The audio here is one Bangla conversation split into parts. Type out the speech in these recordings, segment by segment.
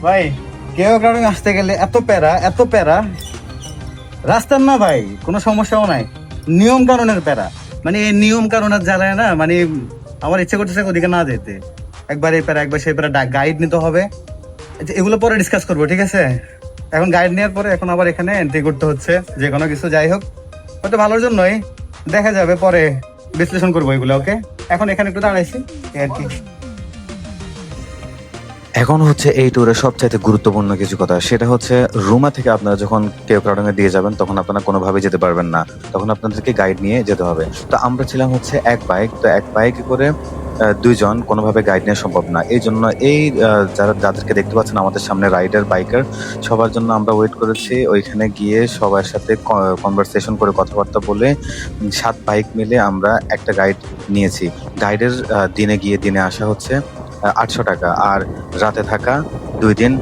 ভাই কেউ কারণে আসতে গেলে এত প্যারা এত প্যারা। রাস্তার না ভাই, কোনো সমস্যাও নাই, নিয়ম কানুনের প্যারা। মানে এই নিয়ম কানুনের জ্বালায় না, মানে আমার ইচ্ছে করতেছে ওদিকে না যেতে। একবার এই প্যারা একবার সেই প্যারা, গাইড নিতে হবে। আচ্ছা, এগুলো পরে ডিসকাস করবো, ঠিক আছে? এখন গাইড নেওয়ার পরে এখন আবার এখানে এন্ট্রি করতে হচ্ছে, যে কোনো কিছু যাই হোক হয়তো ভালোর জন্যই, দেখা যাবে পরে, বিশ্লেষণ করবো এগুলো। ওকে, এখন এখানে একটু দাঁড়াইছি এই আর কি। এখন হচ্ছে এই ট্যুরের সবচাইতে গুরুত্বপূর্ণ কিছু কথা, সেটা হচ্ছে রুমা থেকে আপনারা যখন কেউ ক্রাউডিংয়ে দিয়ে যাবেন তখন আপনারা কোনোভাবে যেতে পারবেন না, তখন আপনাদেরকে গাইড নিয়ে যেতে হবে। তো আমরা ছিলাম হচ্ছে এক বাইক, তো এক বাইকে করে দুইজন, কোনোভাবে গাইড নেওয়া সম্ভব না। এই জন্য যাদেরকে দেখতে পাচ্ছেন আমাদের সামনে, রাইডার বাইকার, সবার জন্য আমরা ওয়েট করেছি। ওইখানে গিয়ে সবার সাথে কনভারসেশন করে কথাবার্তা বলে 7 বাইক মিলে আমরা একটা গাইড নিয়েছি। গাইডের দিনে গিয়ে দিনে আসা হচ্ছে 800 টাকা, আর রাতে থাকা 2 দিন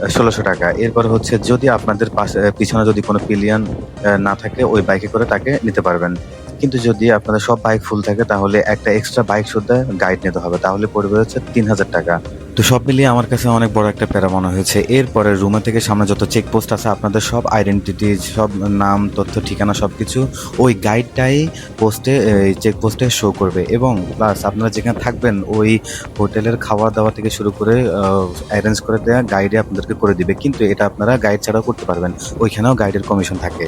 1600 টাকা। এরপর হচ্ছে যদি আপনাদের পিছনে যদি কোনো পিলিয়ন না থাকে, ওই বাইকে করে তাকে নিতে পারবেন। কিন্তু যদি আপনাদের সব বাইক ফুল থাকে তাহলে একটা এক্সট্রা বাইক শুদ্ধ গাইড নিতে হবে, তাহলে পড়বে হচ্ছে 3000 টাকা। তো সব মিলিয়ে আমার কাছে অনেক বড় একটা প্যারা মনে হয়েছে। এরপরে রুমা থেকে সামনে যত চেকপোস্ট আছে, আপনাদের সব আইডেন্টিটি, সব নাম, তথ্য, ঠিকানা সবকিছু ওই গাইডটাই চেকপোস্টে শো করবে। এবং প্লাস আপনারা যেখানে থাকবেন ওই হোটেলের খাওয়া দাওয়া থেকে শুরু করে অ্যারেঞ্জ করে দেওয়া গাইডে আপনাদেরকে করে দিবে। কিন্তু এটা আপনারা গাইড ছাড়াও করতে পারবেন, ওইখানেও গাইডের কমিশন থাকে।